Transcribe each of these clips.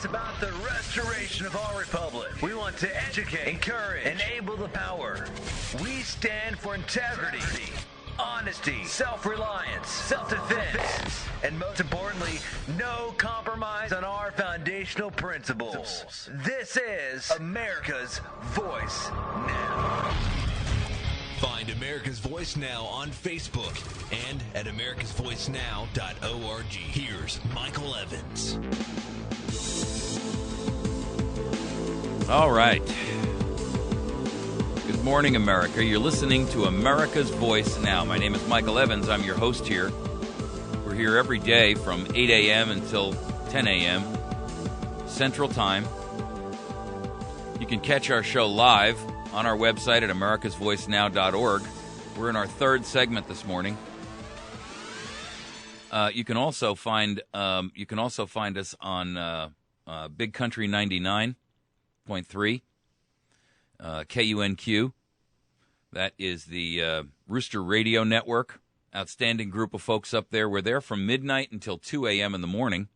It's about the restoration of our republic. We want to educate, encourage, enable the power. We stand for integrity, honesty, self-reliance, self-defense, and most importantly, no compromise on our foundational principles. This is America's Voice Now. Find America's Voice Now on Facebook and at americasvoicenow.org. Here's Michael Evans. All right. Good morning, America. You're listening to America's Voice Now. My name is Michael Evans. I'm your host here. We're here every day from 8 a.m. until 10 a.m. Central Time. You can catch our show live on our website at americasvoicenow.org. We're in our third segment this morning. You can also find us on Big Country 99.3, KUNQ. That is the Rooster Radio Network. Outstanding group of folks up there. We're there from midnight until 2 a.m. in the morning.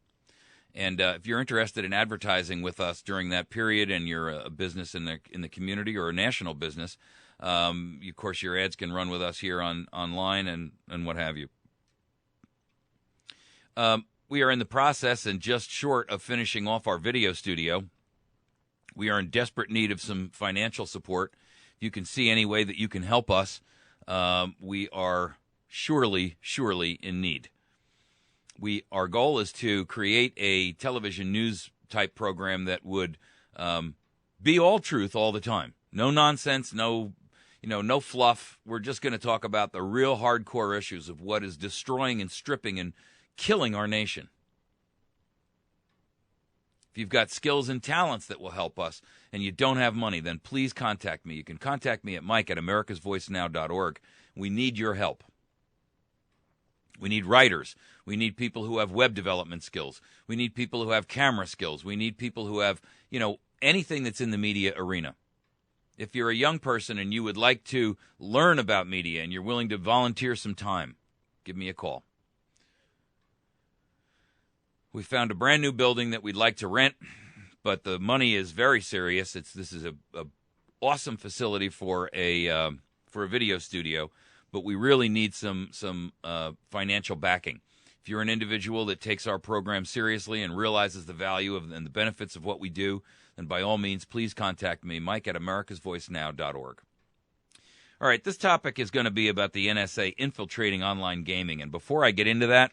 And if you're interested in advertising with us during that period, and you're a business in the community or a national business, of course your ads can run with us here online and what have you. We are in the process and just short of finishing off our video studio. We are in desperate need of some financial support. If you can see any way that you can help us, we are surely in need. Our goal is to create a television news type program that would be all truth all the time. No nonsense, no fluff. We're just going to talk about the real hardcore issues of what is destroying and stripping and killing our nation. If you've got skills and talents that will help us and you don't have money, then please contact me. You can contact me at mike@americasvoicenow.org. We need your help. We need writers. We need people who have web development skills. We need people who have camera skills. We need people who have, anything that's in the media arena. If you're a young person and you would like to learn about media and you're willing to volunteer some time, give me a call. We found a brand new building that we'd like to rent, but the money is very serious. This is a awesome facility for a video studio. But we really need some financial backing. If you're an individual that takes our program seriously and realizes the value and the benefits of what we do, then by all means, please contact me, mike@americasvoicenow.org. All right, this topic is going to be about the NSA infiltrating online gaming. And before I get into that,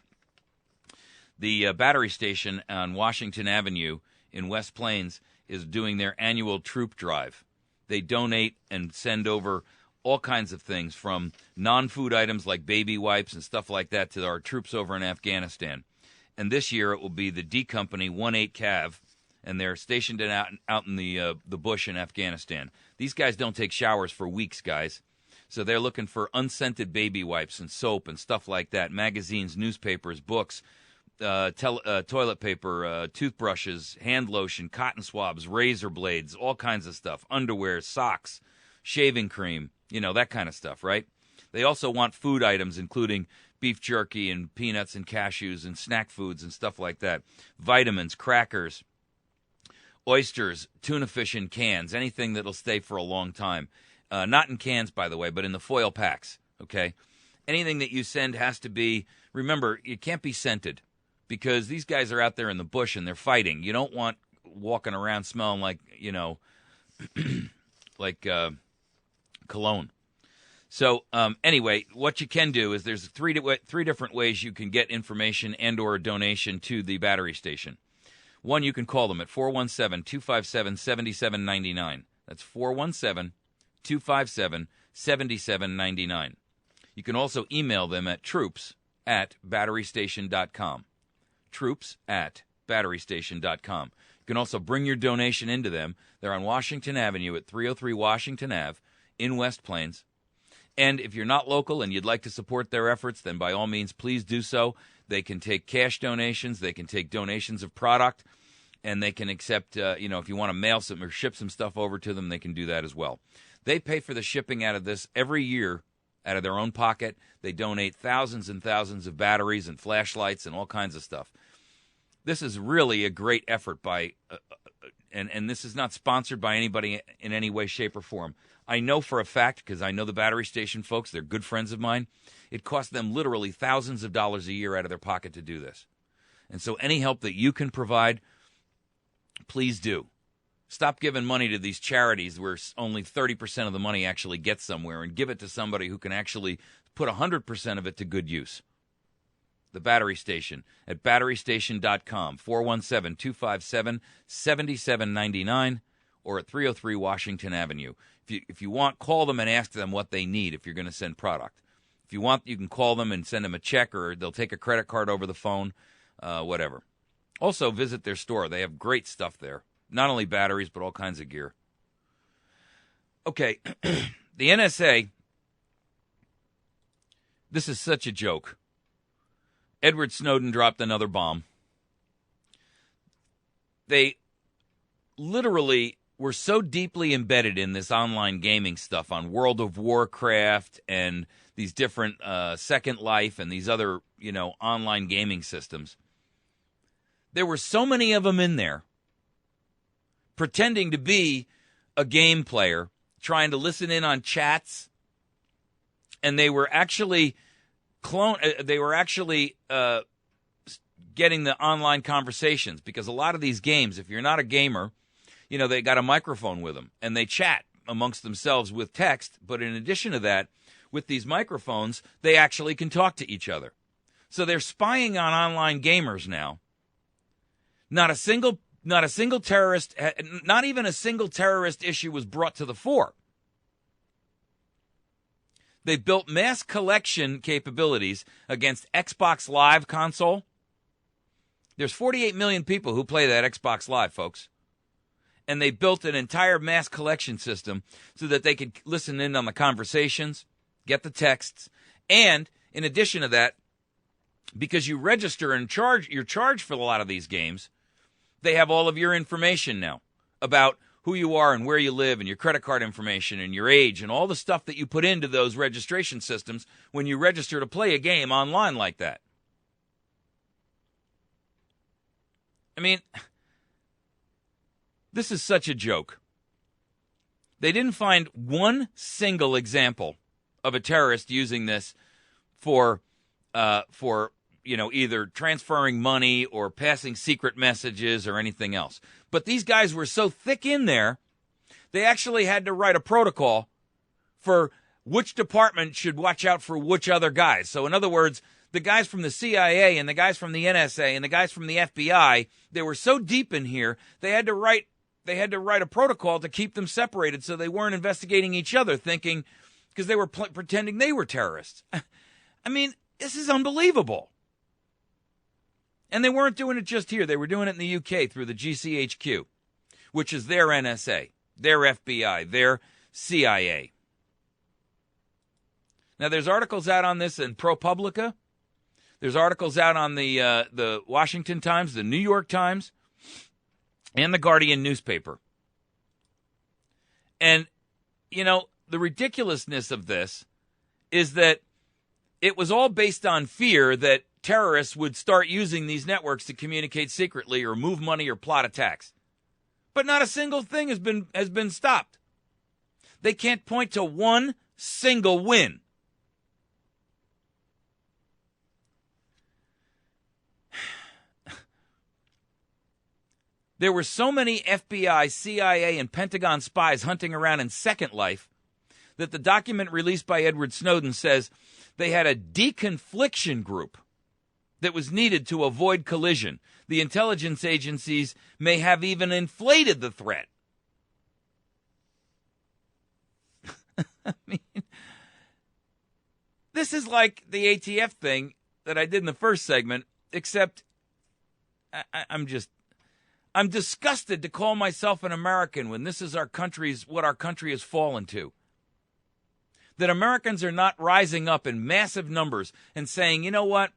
the battery station on Washington Avenue in West Plains is doing their annual troop drive. They donate and send over all kinds of things, from non-food items like baby wipes and stuff like that to our troops over in Afghanistan. And this year it will be the D Company 1-8 Cav, and they're stationed out in the bush in Afghanistan. These guys don't take showers for weeks, guys. So they're looking for unscented baby wipes and soap and stuff like that, magazines, newspapers, books, toilet paper, toothbrushes, hand lotion, cotton swabs, razor blades, all kinds of stuff, underwear, socks, shaving cream, that kind of stuff, right? They also want food items, including beef jerky and peanuts and cashews and snack foods and stuff like that. Vitamins, crackers, oysters, tuna fish in cans, anything that'll stay for a long time. Not in cans, by the way, but in the foil packs, okay? Anything that you send has to be, remember, it can't be scented, because these guys are out there in the bush and they're fighting. You don't want walking around smelling like, like cologne. So anyway, what you can do is there's three different ways you can get information and or a donation to the battery station. One, you can call them at 417-257-7799. That's 417-257-7799. You can also email them at troops@batterystation.com. troops@batterystation.com. You can also bring your donation into them. They're on Washington Avenue at 303 Washington Ave in West Plains. And if you're not local and you'd like to support their efforts, then by all means, please do so. They can take cash donations. They can take donations of product. And they can accept, if you want to mail some or ship some stuff over to them, they can do that as well. They pay for the shipping out of this every year out of their own pocket. They donate thousands and thousands of batteries and flashlights and all kinds of stuff. This is really a great effort by, and this is not sponsored by anybody in any way, shape, or form. I know for a fact, because I know the battery station folks, they're good friends of mine, it costs them literally thousands of dollars a year out of their pocket to do this. And so any help that you can provide, please do. Stop giving money to these charities where only 30% of the money actually gets somewhere, and give it to somebody who can actually put 100% of it to good use. The Battery Station at batterystation.com, 417-257-7799, or at 303 Washington Avenue. If you want, call them and ask them what they need if you're going to send product. If you want, you can call them and send them a check, or they'll take a credit card over the phone, whatever. Also, visit their store. They have great stuff there. Not only batteries, but all kinds of gear. Okay, the NSA, this is such a joke. Edward Snowden dropped another bomb. They literally were so deeply embedded in this online gaming stuff on World of Warcraft and these different Second Life and these other, online gaming systems. There were so many of them in there pretending to be a game player, trying to listen in on chats, and they were actually getting the online conversations, because a lot of these games, if you're not a gamer, they got a microphone with them, and they chat amongst themselves with text, but in addition to that, with these microphones, they actually can talk to each other. So they're spying on online gamers now. Not a single terrorist, not even a single terrorist issue was brought to the fore. They built mass collection capabilities against Xbox Live console. There's 48 million people who play that Xbox Live, folks. And they built an entire mass collection system so that they could listen in on the conversations, get the texts, and in addition to that, because you register and you're charged for a lot of these games, they have all of your information now about who you are and where you live and your credit card information and your age and all the stuff that you put into those registration systems when you register to play a game online like that. I mean, this is such a joke. They didn't find one single example of a terrorist using this for either transferring money or passing secret messages or anything else. But these guys were so thick in there, they actually had to write a protocol for which department should watch out for which other guys. So in other words, the guys from the CIA and the guys from the NSA and the guys from the FBI, they were so deep in here, they had to write a protocol to keep them separated so they weren't investigating each other, thinking, because they were pretending they were terrorists. I mean, this is unbelievable. And they weren't doing it just here. They were doing it in the UK through the GCHQ, which is their NSA, their FBI, their CIA. Now, there's articles out on this in ProPublica. There's articles out on the Washington Times, the New York Times, and the Guardian newspaper. And, the ridiculousness of this is that it was all based on fear that terrorists would start using these networks to communicate secretly or move money or plot attacks. But not a single thing has been stopped. They can't point to one single win. There were so many FBI, CIA, and Pentagon spies hunting around in Second Life that the document released by Edward Snowden says they had a deconfliction group that was needed to avoid collision. The intelligence agencies may have even inflated the threat. I mean, this is like the ATF thing that I did in the first segment, except I'm disgusted to call myself an American when this is what our country has fallen to. That Americans are not rising up in massive numbers and saying, you know what?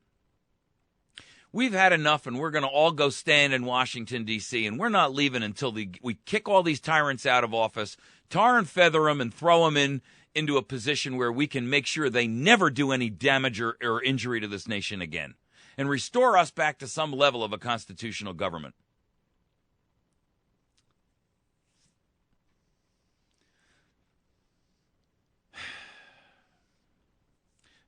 We've had enough, and we're going to all go stand in Washington, D.C., and we're not leaving until we kick all these tyrants out of office, tar and feather them, and throw them into a position where we can make sure they never do any damage or injury to this nation again. and restore us back to some level of a constitutional government.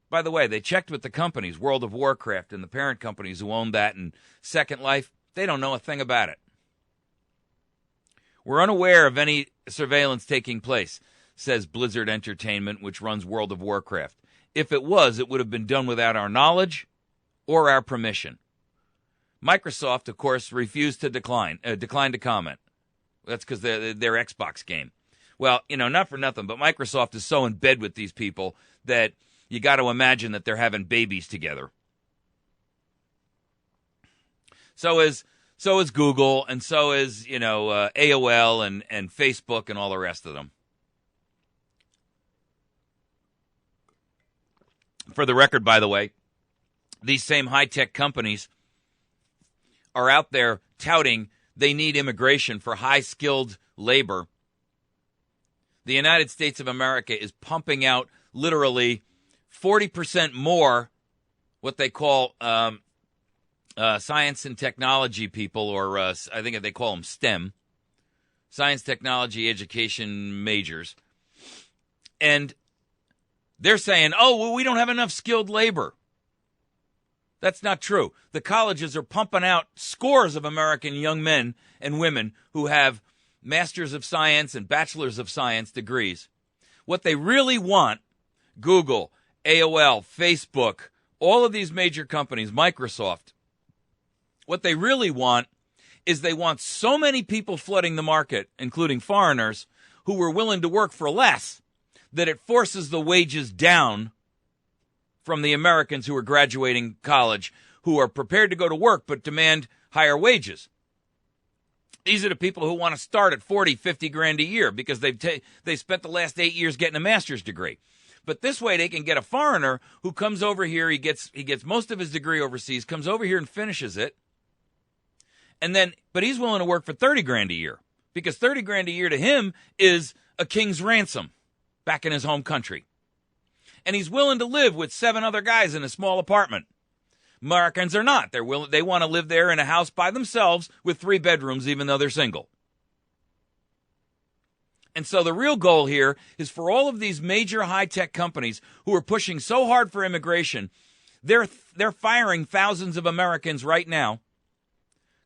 By the way, they checked with the companies, World of Warcraft and the parent companies who own that, and Second Life. They don't know a thing about it. We're unaware of any surveillance taking place, says Blizzard Entertainment, which runs World of Warcraft. If it was, it would have been done without our knowledge or our permission. Microsoft, of course, refused to declined to comment. That's because their Xbox game. Well, not for nothing, but Microsoft is so in bed with these people that you got to imagine that they're having babies together. So is Google, and so is, AOL and Facebook and all the rest of them. For the record, by the way, these same high-tech companies are out there touting they need immigration for high-skilled labor. The United States of America is pumping out literally 40% more what they call science and technology people, or I think they call them STEM, science, technology, education majors. And they're saying, we don't have enough skilled labor. That's not true. The colleges are pumping out scores of American young men and women who have Masters of Science and Bachelors of Science degrees. What they really want, Google, AOL, Facebook, all of these major companies, Microsoft, what they really want is they want so many people flooding the market, including foreigners, who are willing to work for less, that it forces the wages down from the Americans who are graduating college, who are prepared to go to work but demand higher wages. These are the people who want to start at 40, 50 grand a year because they spent the last 8 years getting a master's degree. But this way they can get a foreigner who comes over here, he gets most of his degree overseas, comes over here and finishes it. But he's willing to work for 30 grand a year because 30 grand a year to him is a king's ransom back in his home country. And he's willing to live with 7 other guys in a small apartment. Americans are not. They want to live there in a house by themselves with 3 bedrooms, even though they're single. And so the real goal here is for all of these major high-tech companies who are pushing so hard for immigration, they're firing thousands of Americans right now,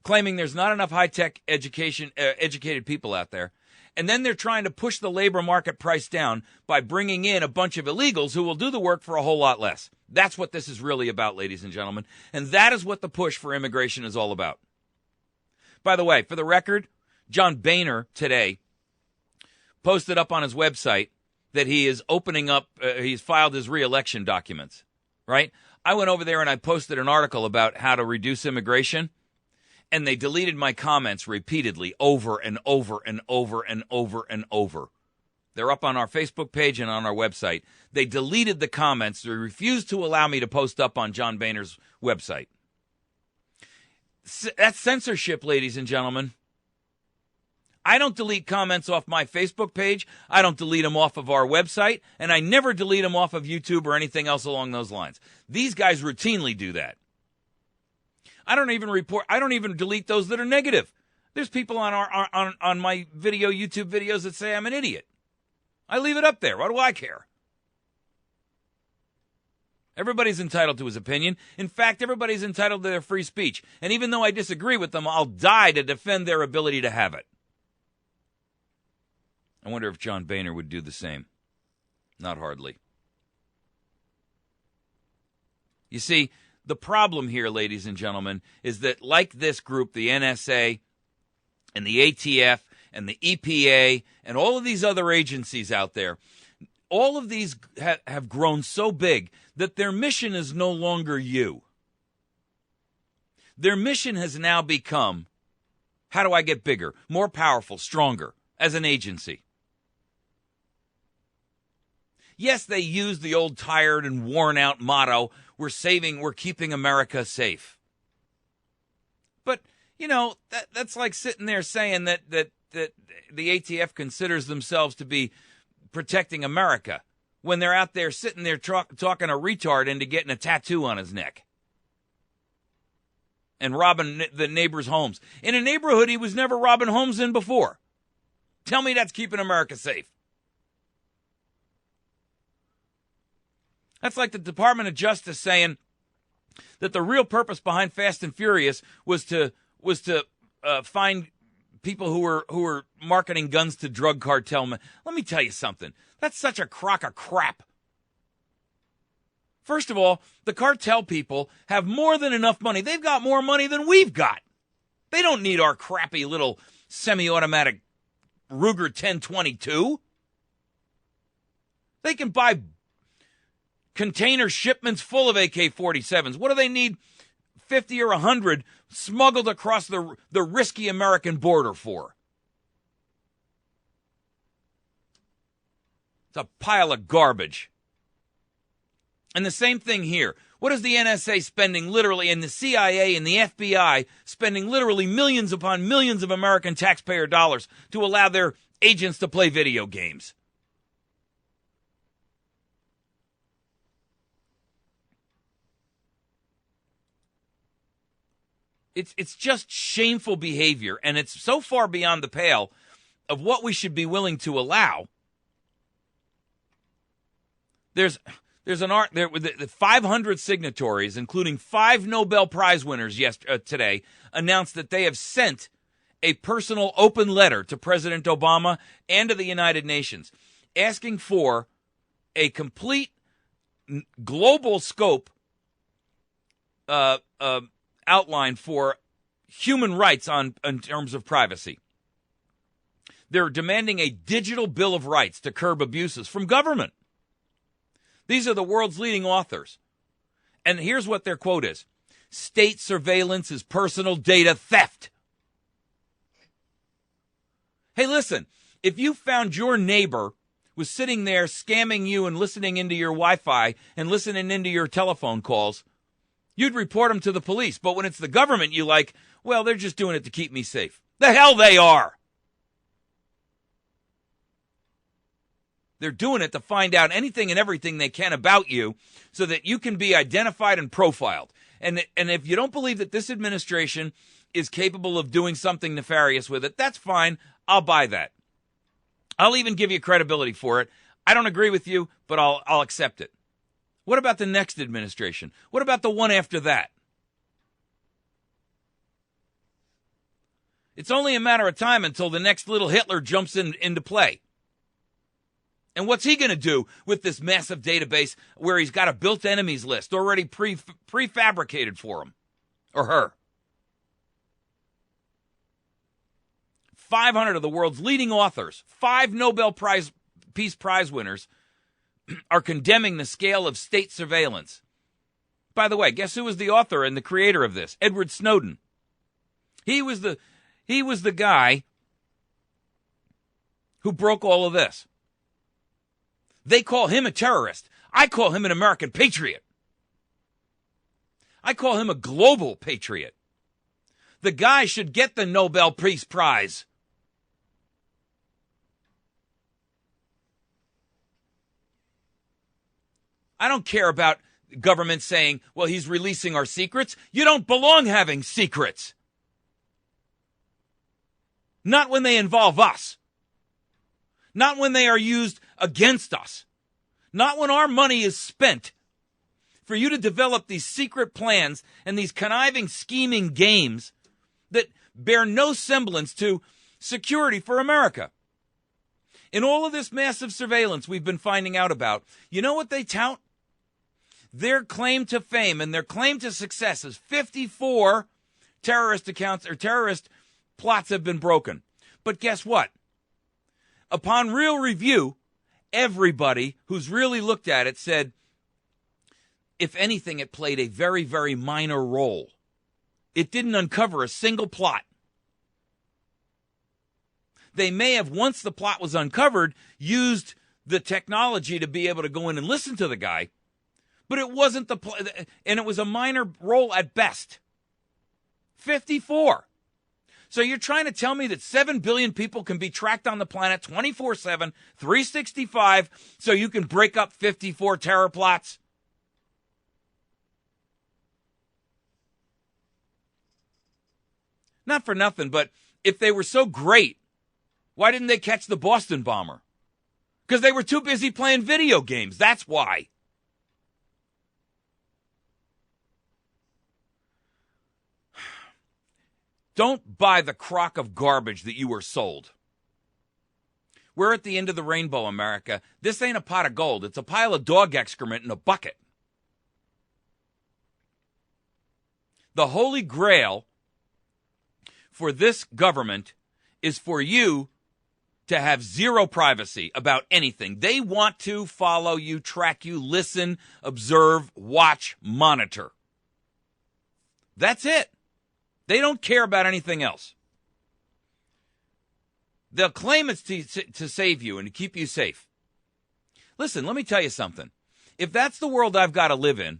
claiming there's not enough high-tech educated people out there. And then they're trying to push the labor market price down by bringing in a bunch of illegals who will do the work for a whole lot less. That's what this is really about, ladies and gentlemen. And that is what the push for immigration is all about. By the way, for the record, John Boehner today posted up on his website that he is opening up, he's filed his re-election documents, right? I went over there and I posted an article about how to reduce immigration. And they deleted my comments repeatedly over and over and over and over and over. They're up on our Facebook page and on our website. They deleted the comments. They refused to allow me to post up on John Boehner's website. That's censorship, ladies and gentlemen. I don't delete comments off my Facebook page. I don't delete them off of our website. And I never delete them off of YouTube or anything else along those lines. These guys routinely do that. I don't even delete those that are negative. There's people on my YouTube videos that say I'm an idiot. I leave it up there. What do I care? Everybody's entitled to his opinion. In fact, everybody's entitled to their free speech. And even though I disagree with them, I'll die to defend their ability to have it. I wonder if John Boehner would do the same. Not hardly. You see, the problem here, ladies and gentlemen, is that like this group, the NSA and the ATF and the EPA and all of these other agencies out there, all of these have grown so big that their mission is no longer you. Their mission has now become, how do I get bigger, more powerful, stronger as an agency? Yes, they use the old tired and worn out motto, we're keeping America safe. But, that's like sitting there saying that the ATF considers themselves to be protecting America when they're out there sitting there talking a retard into getting a tattoo on his neck. and robbing the neighbors' homes in a neighborhood he was never robbing homes in before. Tell me that's keeping America safe. That's like the Department of Justice saying that the real purpose behind Fast and Furious was to find people who were marketing guns to drug cartel men. Let me tell you something. That's such a crock of crap. First of all, the cartel people have more than enough money. They've got more money than we've got. They don't need our crappy little semi-automatic Ruger 1022. They can buy container shipments full of AK-47s. What do they need 50 or 100 smuggled across the risky American border for? It's a pile of garbage. And the same thing here. What is the NSA spending literally, and the CIA and the FBI spending literally millions upon millions of American taxpayer dollars to allow their agents to play video games? It's just shameful behavior, and it's so far beyond the pale of what we should be willing to allow. There's an art there with the 500 signatories, including 5 Nobel Prize winners today, announced that they have sent a personal open letter to President Obama and to the United Nations asking for a complete global scope outline for human rights in terms of privacy. They're demanding a digital bill of rights to curb abuses from government. These are the world's leading authors. And here's what their quote is. State surveillance is personal data theft. Hey, listen, if you found your neighbor was sitting there scamming you and listening into your Wi-Fi and listening into your telephone calls, you'd report them to the police. But when it's the government, you like, well, they're just doing it to keep me safe. The hell they are. They're doing it to find out anything and everything they can about you so that you can be identified and profiled. And if you don't believe that this administration is capable of doing something nefarious with it, that's fine. I'll buy that. I'll even give you credibility for it. I don't agree with you, but I'll accept it. What about the next administration? What about the one after that? It's only a matter of time until the next little Hitler jumps into play. And what's he going to do with this massive database where he's got a built enemies list already prefabricated for him or her? 500 of the world's leading authors, 5 Nobel Peace Prize winners, are condemning the scale of state surveillance. By the way, guess who was the author and the creator of this? Edward Snowden. He was the guy who broke all of this. They call him a terrorist. I call him an American patriot. I call him a global patriot. The guy should get the Nobel Peace Prize. I don't care about government saying, well, he's releasing our secrets. You don't belong having secrets. Not when they involve us. Not when they are used against us. Not when our money is spent for you to develop these secret plans and these conniving, scheming games that bear no semblance to security for America. In all of this massive surveillance we've been finding out about, you know what they tout? Their claim to fame and their claim to success is 54 terrorist accounts or terrorist plots have been broken. But guess what? Upon real review, everybody who's really looked at it said, if anything, it played a very, very minor role. It didn't uncover a single plot. They may have, once the plot was uncovered, used the technology to be able to go in and listen to the guy, but it wasn't and it was a minor role at best. 54. So you're trying to tell me that 7 billion people can be tracked on the planet 24/7, 365, so you can break up 54 terror plots? not for nothing, but if they were so great, why didn't they catch the Boston bomber? Because they were too busy playing video games. That's why. Don't buy the crock of garbage that you were sold. We're at the end of the rainbow, America. This ain't a pot of gold. It's a pile of dog excrement in a bucket. The holy grail for this government is for you to have zero privacy about anything. They want to follow you, track you, listen, observe, watch, monitor. That's it. They don't care about anything else. They'll claim it's to save you and to keep you safe. Listen, let me tell you something. If that's the world I've got to live in,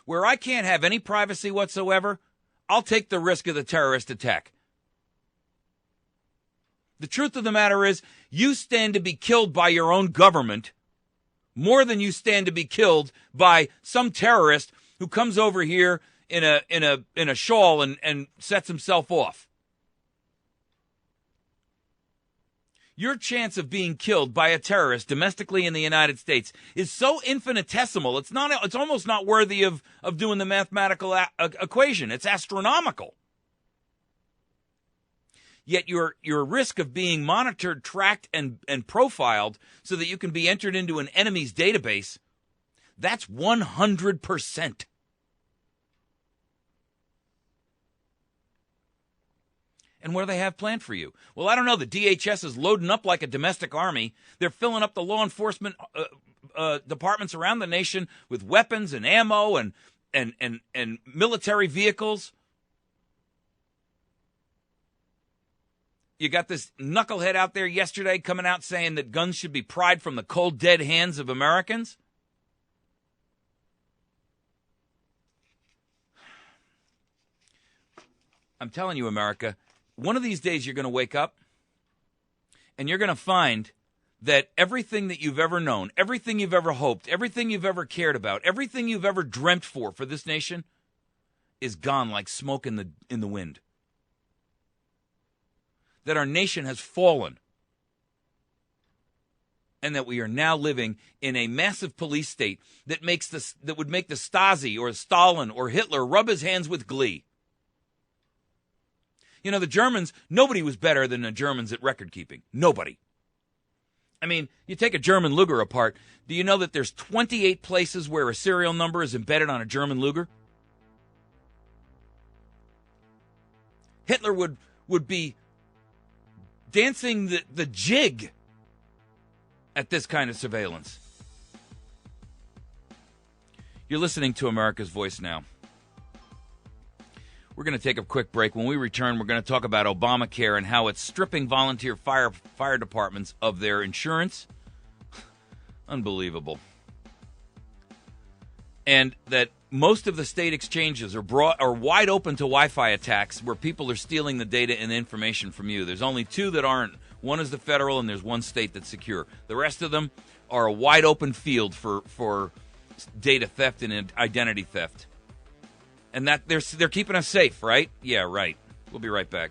where I can't have any privacy whatsoever, I'll take the risk of the terrorist attack. The truth of the matter is, you stand to be killed by your own government more than you stand to be killed by some terrorist who comes over here in a shawl and sets himself off. Your chance of being killed by a terrorist domestically in the United States is so infinitesimal. It's almost not worthy of doing the mathematical equation. It's astronomical. Yet your risk of being monitored, tracked, and profiled so that you can be entered into an enemy's database, that's 100%. And what do they have planned for you? Well, I don't know. The DHS is loading up like a domestic army. They're filling up the law enforcement departments around the nation with weapons and ammo and military vehicles. You got this knucklehead out there yesterday coming out saying that guns should be pried from the cold, dead hands of Americans. I'm telling you, America, one of these days you're going to wake up and you're going to find that everything that you've ever known, everything you've ever hoped, everything you've ever cared about, everything you've ever dreamt for this nation is gone like smoke in the wind. That our nation has fallen. And that we are now living in a massive police state that would make the Stasi or Stalin or Hitler rub his hands with glee. You know, the Germans, nobody was better than the Germans at record keeping. Nobody. I mean, you take a German Luger apart. Do you know that there's 28 places where a serial number is embedded on a German Luger? Hitler would be dancing the jig at this kind of surveillance. You're listening to America's Voice Now. We're going to take a quick break. When we return, we're going to talk about Obamacare and how it's stripping volunteer fire departments of their insurance. Unbelievable. And that most of the state exchanges are wide open to Wi-Fi attacks where people are stealing the data and the information from you. There's only two that aren't. One is the federal, and there's one state that's secure. The rest of them are a wide open field for data theft and identity theft. And that they're keeping us safe, right? Yeah, right. We'll be right back.